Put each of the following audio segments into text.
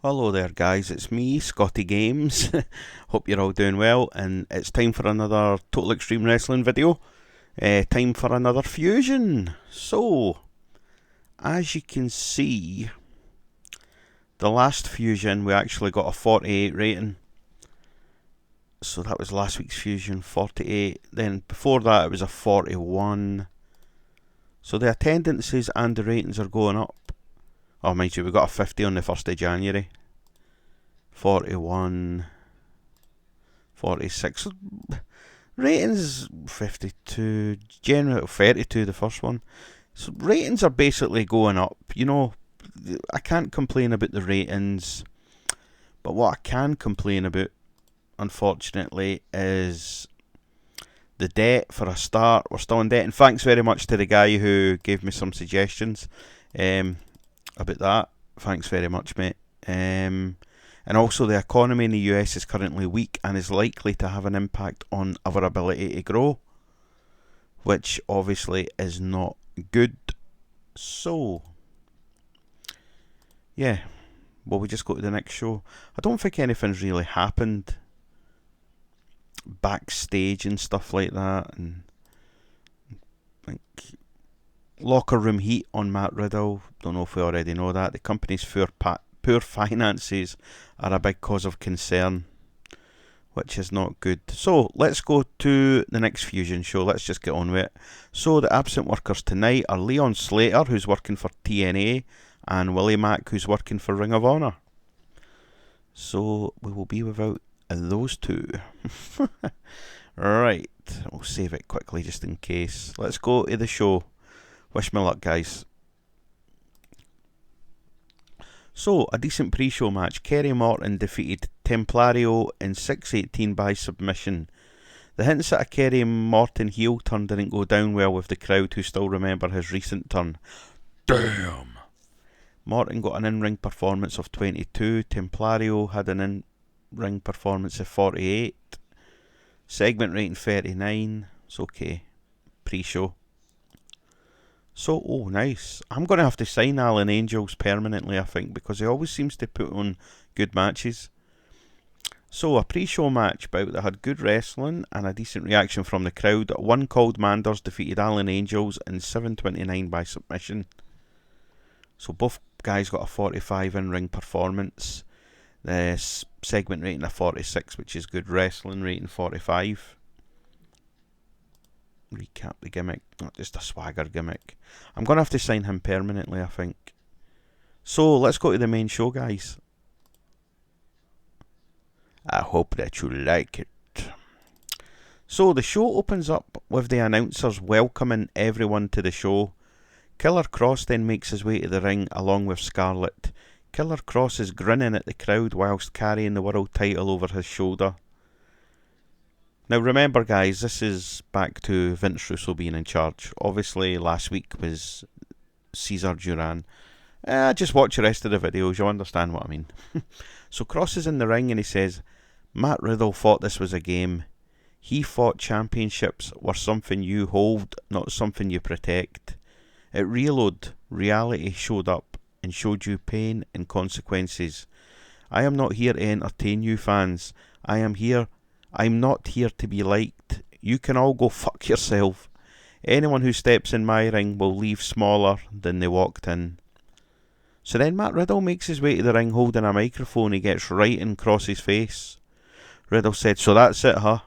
Hello there, guys. It's me, Scotty Games. Hope you're all doing well, and it's time for another Total Extreme Wrestling video. Time for another fusion. So, as you can see, the last fusion we actually got a 48 rating. So that was last week's fusion, 48. Then before that, it was a 41. So the attendances and the ratings are going up. Oh, mind you, we got a 50 on the 1st of January. 41, 46. Ratings 52, general 32, the first one. So ratings are basically going up. You know, I can't complain about the ratings, but what I can complain about, unfortunately, is the debt for a start. We're still in debt, and thanks very much to the guy who gave me some suggestions about that. Thanks very much, mate. And also the economy in the US is currently weak and is likely to have an impact on our ability to grow, which obviously is not good. So, yeah, will we just go to the next show? I don't think anything's really happened backstage and stuff like that, and like locker room heat on Matt Riddle. Don't know if we already know that. The company's poor finances are a big cause of concern, which is not good. So let's go to the next fusion show. Let's just get on with it. So the absent workers tonight are Leon Slater, who's working for TNA, and Willie Mack, who's working for Ring of Honor. So we will be without those two. Right, we'll save it quickly just in case. Let's go to the show. Wish me luck, guys. So, a decent pre-show match. Kerry Morton defeated Templario in 6:18 by submission. The hints at a Kerry Morton heel turn didn't go down well with the crowd, who still remember his recent turn. Damn! Morton got an in-ring performance of 22. Templario had an in-ring performance of 48. Segment rating 39. It's okay. Pre-show. So, oh, nice. I'm going to have to sign Alan Angels permanently, I think, because he always seems to put on good matches. So, a pre-show match bout that had good wrestling and a decent reaction from the crowd. One called Manders defeated Alan Angels in 7:29 by submission. So, both guys got a 45 in-ring performance. The segment rating of 46, which is good wrestling, rating 45. Recap the gimmick, not just a swagger gimmick. I'm going to have to sign him permanently, I think. So, let's go to the main show, guys. I hope that you like it. So, the show opens up with the announcers welcoming everyone to the show. Killer Kross then makes his way to the ring along with Scarlett. Killer Kross is grinning at the crowd whilst carrying the world title over his shoulder. Now remember, guys, this is back to Vince Russo being in charge. Obviously, last week was Cesar Duran. Just watch the rest of the videos, you'll understand what I mean. So Kross is in the ring and he says, Matt Riddle thought this was a game. He thought championships were something you hold, not something you protect. At Reload, reality showed up and showed you pain and consequences. I am not here to entertain you fans. I'm not here to be liked. You can all go fuck yourself. Anyone who steps in my ring will leave smaller than they walked in. So then Matt Riddle makes his way to the ring holding a microphone. He gets right in Kross's face. Riddle said, so that's it, huh?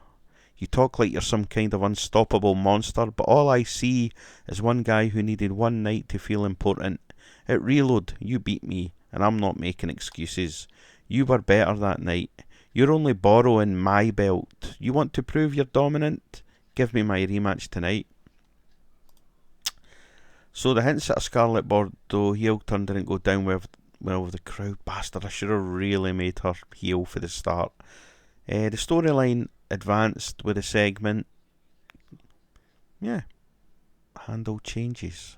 You talk like you're some kind of unstoppable monster, but all I see is one guy who needed one night to feel important. At Reload, you beat me, and I'm not making excuses. You were better that night. You're only borrowing my belt. You want to prove you're dominant? Give me my rematch tonight. So the hints at a Scarlett Bordeaux heel turn didn't go down well with the crowd. Bastard, I should have really made her heel for the start. The storyline advanced with a segment. Yeah. Handle changes.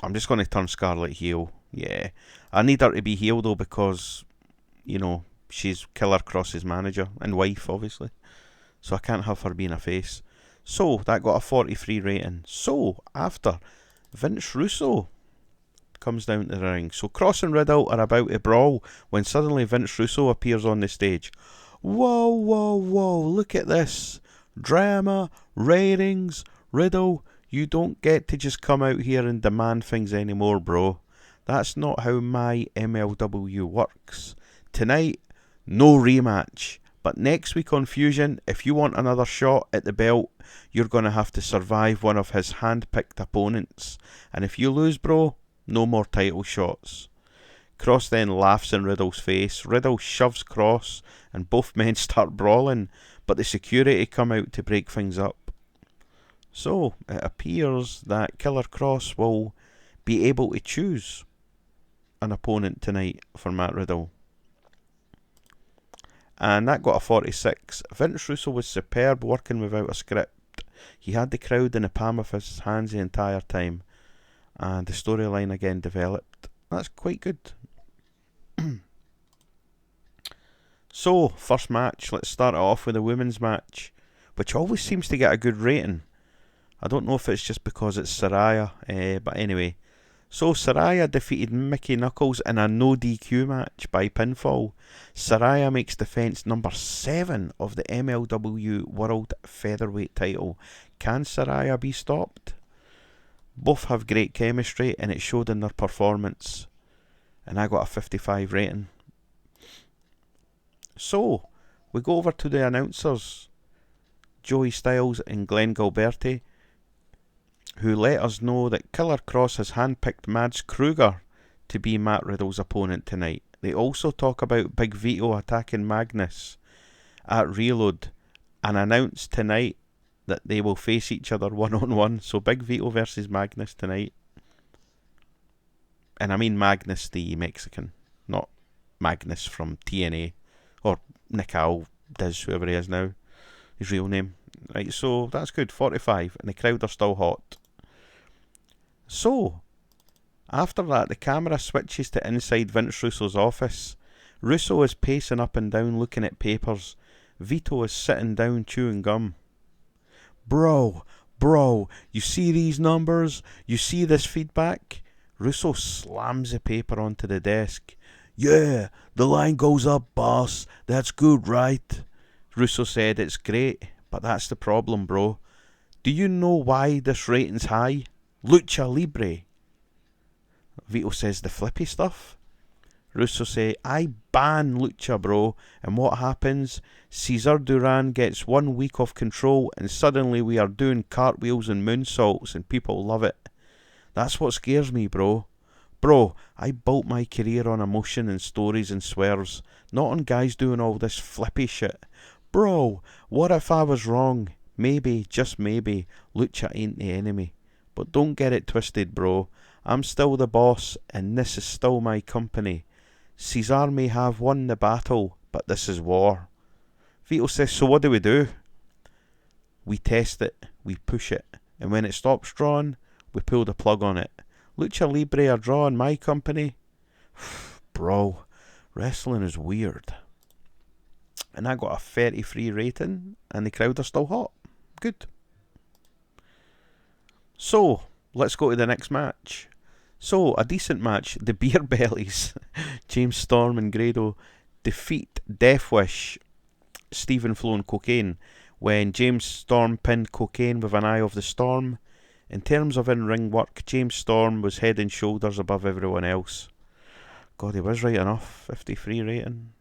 I'm just going to turn Scarlett heel. Yeah. I need her to be heel though because, you know, she's Killer Kross's manager and wife, obviously. So I can't have her being a face. So, that got a 43 rating. So, after Vince Russo comes down to the ring. So Cross and Riddle are about to brawl when suddenly Vince Russo appears on the stage. Whoa, whoa, whoa, look at this. Drama, ratings, Riddle, you don't get to just come out here and demand things anymore, bro. That's not how my MLW works. Tonight, no rematch. But next week on Fusion, if you want another shot at the belt, you're going to have to survive one of his hand-picked opponents. And if you lose, bro, no more title shots. Cross then laughs in Riddle's face. Riddle shoves Cross and both men start brawling, but the security come out to break things up. So, it appears that Killer Cross will be able to choose an opponent tonight for Matt Riddle. And that got a 46. Vince Russo was superb working without a script. He had the crowd in the palm of his hands the entire time. And the storyline again developed. That's quite good. So, first match. Let's start it off with the women's match, which always seems to get a good rating. I don't know if it's just because it's Saraya, but anyway. So Saraya defeated Mickey Knuckles in a no DQ match by pinfall. Saraya makes defence number 7 of the MLW World Featherweight title. Can Saraya be stopped? Both have great chemistry and it showed in their performance. And I got a 55 rating. So, we go over to the announcers, Joey Styles and Glenn Gilberti, who let us know that Killer Cross has handpicked Mads Kruger to be Matt Riddle's opponent tonight. They also talk about Big Vito attacking Magnus at Reload and announce tonight that they will face each other one-on-one. So Big Vito versus Magnus tonight. And I mean Magnus the Mexican, not Magnus from TNA or Nick Aldis, whoever he is now, his real name. Right, so that's good, 45, and the crowd are still hot. So, after that, the camera switches to inside Vince Russo's office. Russo is pacing up and down looking at papers. Vito is sitting down chewing gum. Bro, you see these numbers? You see this feedback? Russo slams the paper onto the desk. Yeah, the line goes up, boss. That's good, right? Russo said it's great, but that's the problem, bro. Do you know why this rating's high? Lucha Libre. Vito says the flippy stuff. Russo say, I ban Lucha, bro. And what happens? Cesar Duran gets 1 week of control and suddenly we are doing cartwheels and moonsaults and people love it. That's what scares me, bro. Bro, I built my career on emotion and stories and swerves, not on guys doing all this flippy shit. Bro, what if I was wrong? Maybe, just maybe, Lucha ain't the enemy. But don't get it twisted, bro. I'm still the boss, and this is still my company. Cesar may have won the battle, but this is war. Vito says, so what do? We test it, we push it, and when it stops drawing, we pull the plug on it. Lucha Libre are drawing my company? Bro, wrestling is weird. And I got a 33 rating, and the crowd are still hot. Good. So, let's go to the next match. So, a decent match. The Beer Bellies, James Storm and Grado, defeat Death Wish, Stephen Flo and Cocaine, when James Storm pinned Cocaine with an Eye of the Storm. In terms of in-ring work, James Storm was head and shoulders above everyone else. God, he was right enough. 53 rating.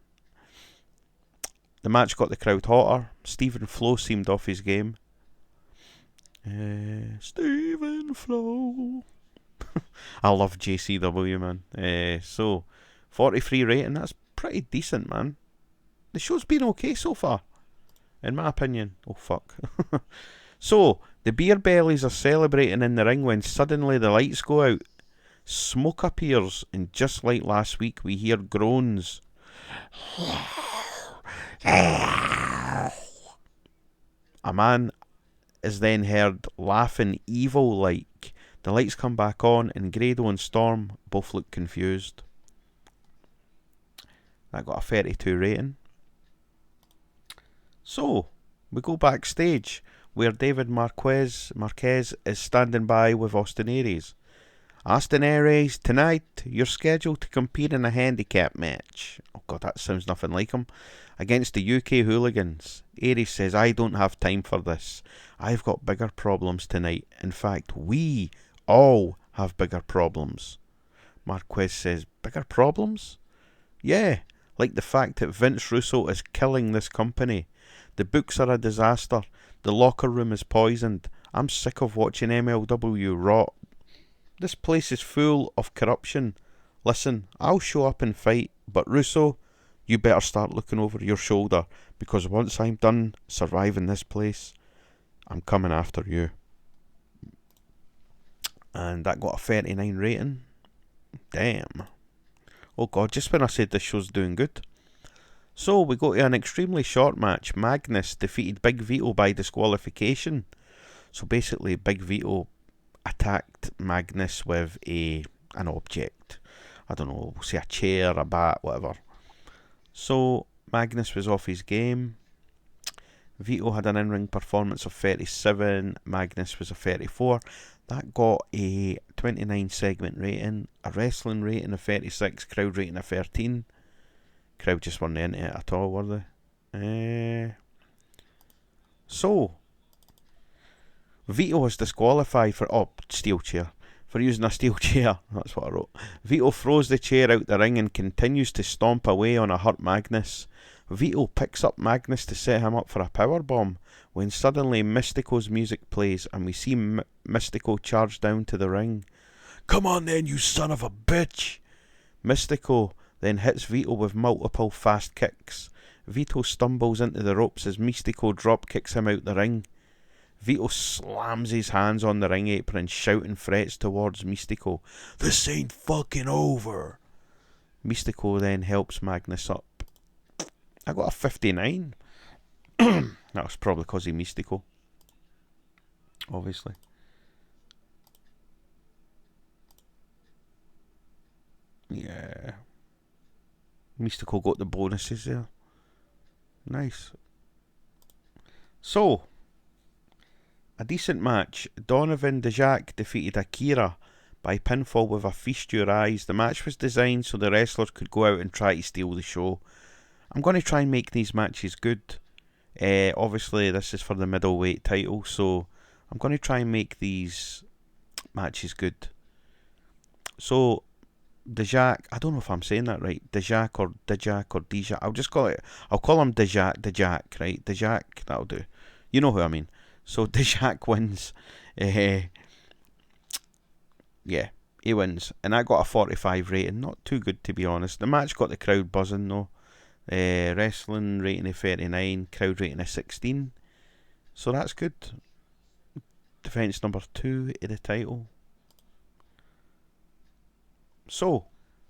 The match got the crowd hotter. Stephen Flo seemed off his game. Stephen Flo. I love JCW, man. So, 43 rating. That's pretty decent, man. The show's been okay so far, in my opinion. Oh, fuck. So, the Beer Bellies are celebrating in the ring when suddenly the lights go out. Smoke appears, and just like last week, we hear groans. A man is then heard laughing evil-like. The lights come back on, and Grado and Storm both look confused. That got a 32 rating. So, we go backstage, where David Marquez is standing by with Austin Aries. Austin Aries, tonight you're scheduled to compete in a handicap match. Oh god, that sounds nothing like him. Against the UK hooligans. Aries says, I don't have time for this. I've got bigger problems tonight. In fact, we all have bigger problems. Marquez says, bigger problems? Yeah, like the fact that Vince Russo is killing this company. The books are a disaster. The locker room is poisoned. I'm sick of watching MLW rot. This place is full of corruption. Listen, I'll show up and fight, but Russo, you better start looking over your shoulder, because once I'm done surviving this place, I'm coming after you. And that got a 39 rating. Damn. Oh god, just when I said this show's doing good. So we go to an extremely short match. Magnus defeated Big Vito by disqualification. So basically Big Vito attacked Magnus with an object. I don't know, we'll say a chair, a bat, whatever. So Magnus was off his game. Vito had an in-ring performance of 37. Magnus was a 34. That got a 29 segment rating, a wrestling rating of 36, crowd rating of 13. Crowd just weren't into it at all, were they? So Vito was disqualified for steel chair. For using a steel chair. That's what I wrote. Vito throws the chair out the ring and continues to stomp away on a hurt Magnus. Vito picks up Magnus to set him up for a powerbomb when suddenly Mystico's music plays and we see Mystico charge down to the ring. Come on then, you son of a bitch! Mystico then hits Vito with multiple fast kicks. Vito stumbles into the ropes as Mystico drop kicks him out the ring. Vito slams his hands on the ring apron, shouting threats towards Mystico. This ain't fucking over. Mystico then helps Magnus up. I got a 59. That was probably because of Mystico. Obviously. Yeah. Mystico got the bonuses there. Nice. So, a decent match. Donovan Dijak defeated Akira by pinfall with a feast your eyes. The match was designed so the wrestlers could go out and try to steal the show. I'm going to try and make these matches good. Obviously, this is for the middleweight title, so I'm going to try and make these matches good. So, Dijak, I don't know if I'm saying that right. Dijak or Dijak. I'll call him Dijak, right? Dijak, that'll do. You know who I mean. So Dijak wins. Yeah, he wins. And I got a 45 rating. Not too good, to be honest. The match got the crowd buzzing, though. Wrestling rating of 39, crowd rating of 16. So that's good. Defence number 2 of the title. So,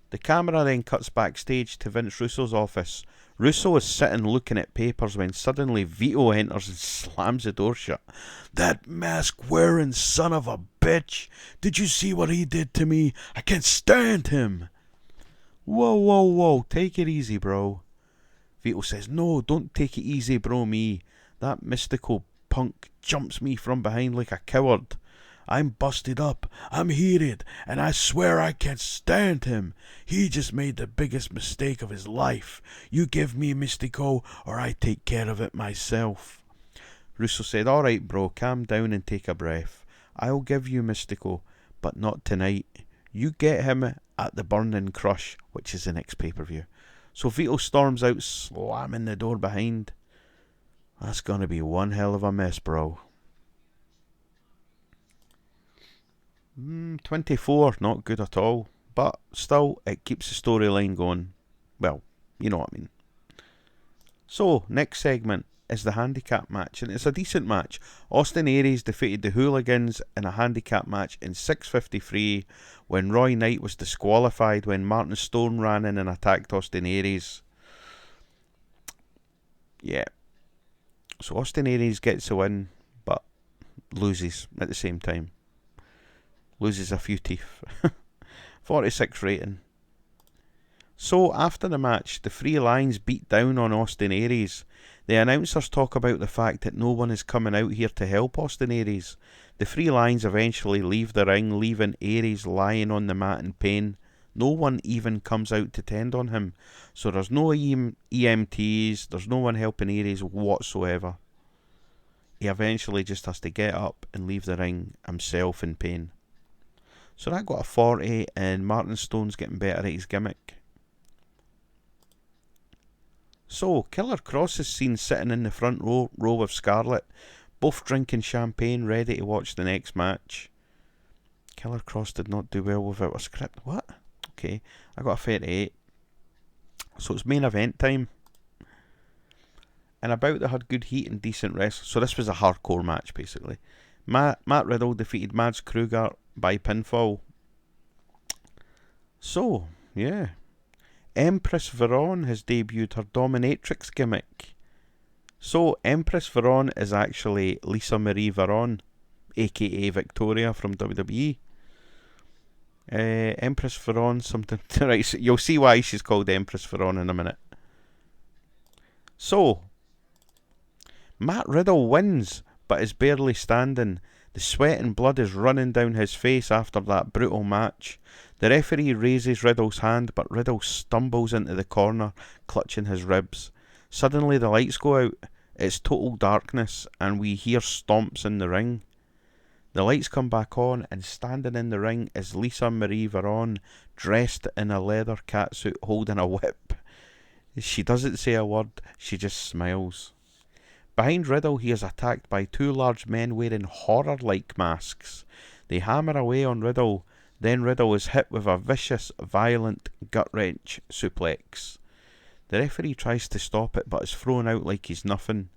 the camera then cuts backstage to Vince Russo's office. Russo is sitting looking at papers when suddenly Vito enters and slams the door shut. That mask-wearing son of a bitch! Did you see what he did to me? I can't stand him! Whoa, take it easy, bro. Vito says, no, don't take it easy, bro, me. That mystical punk jumps me from behind like a coward. I'm busted up, I'm heated, and I swear I can't stand him. He just made the biggest mistake of his life. You give me Mystico, or I take care of it myself. Russo said, alright bro, calm down and take a breath. I'll give you Mystico, but not tonight. You get him at the Burning Crush, which is the next pay-per-view. So Vito storms out, slamming the door behind. That's gonna be one hell of a mess, bro. 24, not good at all. But still, it keeps the storyline going. Well, you know what I mean. So, next segment is the handicap match, and it's a decent match. Austin Aries defeated the Hooligans in a handicap match in 6:53 when Roy Knight was disqualified when Martin Stone ran in and attacked Austin Aries. Yeah. So Austin Aries gets a win, but loses at the same time. Loses a few teeth. 46 rating. So, after the match, the Three Lions beat down on Austin Aries. The announcers talk about the fact that no one is coming out here to help Austin Aries. The Three Lions eventually leave the ring, leaving Aries lying on the mat in pain. No one even comes out to tend on him. So there's no EMTs, there's no one helping Aries whatsoever. He eventually just has to get up and leave the ring himself in pain. So that got a 40, and Martin Stone's getting better at his gimmick. So, Killer Cross is seen sitting in the front row with Scarlett, both drinking champagne, ready to watch the next match. Killer Cross did not do well without a script. What? Okay, I got a 38. So it's main event time. And about they had good heat and decent wrestling. So this was a hardcore match, basically. Matt Riddle defeated Mads Kruger by pinfall. So, yeah. Empress Veron has debuted her dominatrix gimmick. So, Empress Veron is actually Lisa Marie Veron, aka Victoria from WWE. Empress Veron, something to write. You'll see why she's called Empress Veron in a minute. So, Matt Riddle wins, but is barely standing. The sweat and blood is running down his face after that brutal match. The referee raises Riddle's hand, but Riddle stumbles into the corner, clutching his ribs. Suddenly the lights go out. It's total darkness, and we hear stomps in the ring. The lights come back on, and standing in the ring is Lisa Marie Veron, dressed in a leather catsuit holding a whip. She doesn't say a word, she just smiles. Behind Riddle, he is attacked by two large men wearing horror-like masks. They hammer away on Riddle, then Riddle is hit with a vicious, violent, gut-wrench suplex. The referee tries to stop it, but is thrown out like he's nothing.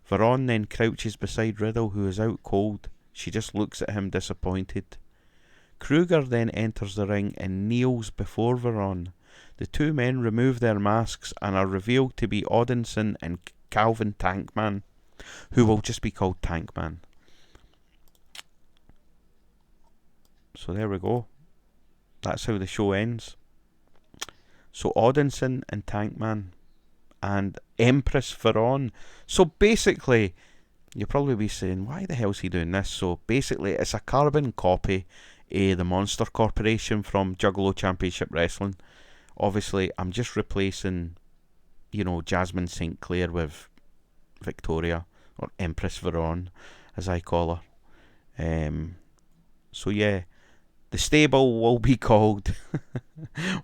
Veron then crouches beside Riddle, who is out cold. She just looks at him disappointed. Kruger then enters the ring and kneels before Veron. The two men remove their masks and are revealed to be Odinson and Calvin Tankman, who will just be called Tankman. So there we go. That's how the show ends. So Odinson and Tankman and Empress Veron. So basically, you'll probably be saying, why the hell is he doing this? So basically, it's a carbon copy of the Monster Corporation from Juggalo Championship Wrestling. Obviously, I'm just replacing, Jasmine St. Clair with Victoria, or Empress Veron, as I call her. So yeah, the stable will be called...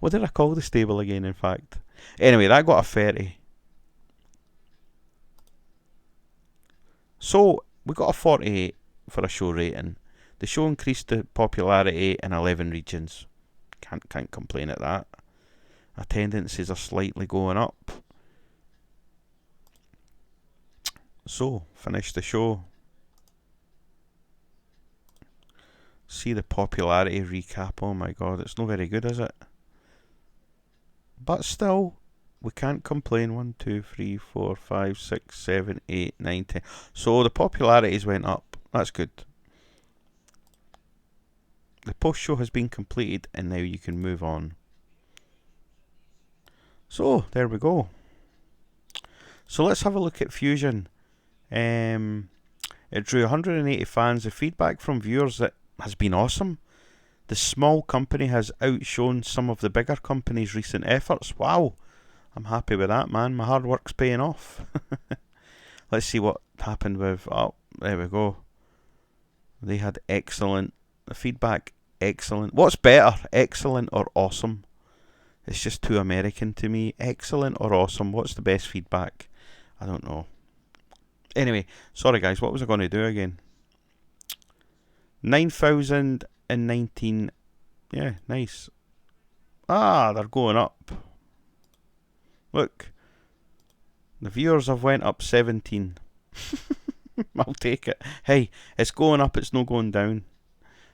What did I call the stable again, in fact? Anyway, that got a 30. So, we got a 48 for a show rating. The show increased the popularity in 11 regions. Can't complain at that. Attendances are slightly going up. So, finish the show. See the popularity recap. Oh my god, it's not very good, is it? But still, we can't complain. 1, 2, 3, 4, 5, 6, 7, 8, 9, 10. So the popularities went up. That's good. The post show has been completed, and now you can move on. So there we go. So let's have a look at Fusion. It drew 180 fans. The feedback from viewers that has been awesome. The small company has outshone some of the bigger companies' recent efforts. Wow, I'm happy with that, man. My hard work's paying off. Let's see what happened with... Oh, there we go. They had excellent... The feedback, excellent. What's better, excellent or awesome? It's just too American to me. Excellent or awesome? What's the best feedback? I don't know. Anyway, sorry guys, what was I going to do again? 9,019. Yeah, nice. Ah, they're going up. Look. The viewers have went up 17. I'll take it. Hey, it's going up, it's not going down.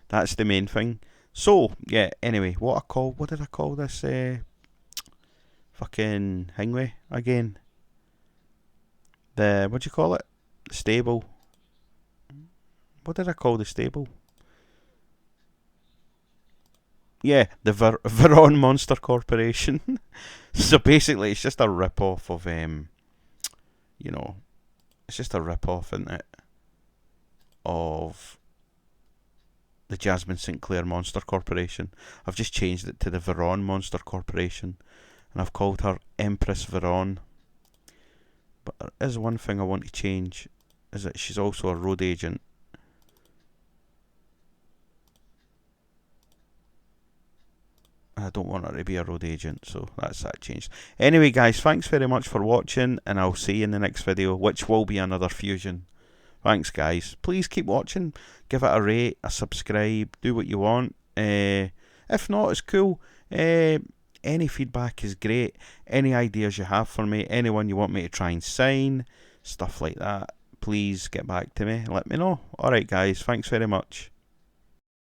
That's the main thing. So, yeah, anyway, what did I call this fucking hingway again? What do you call it? The stable. What did I call the stable? yeah, the Veron Monster Corporation. So basically, it's just a rip-off of, you know, it's just a rip-off, isn't it, of the Jasmine Sinclair Monster Corporation. I've just changed it to the Veron Monster Corporation, and I've called her Empress Veron. But there is one thing I want to change, is that she's also a road agent. I don't want her to be a road agent, so that's that changed. Anyway, guys, thanks very much for watching, and I'll see you in the next video, which will be another fusion. Thanks, guys. Please keep watching. Give it a rate, a subscribe, do what you want. If not, it's cool. Any feedback is great. Any ideas you have for me, anyone you want me to try and sign, stuff like that, please get back to me and let me know. Alright, guys, thanks very much.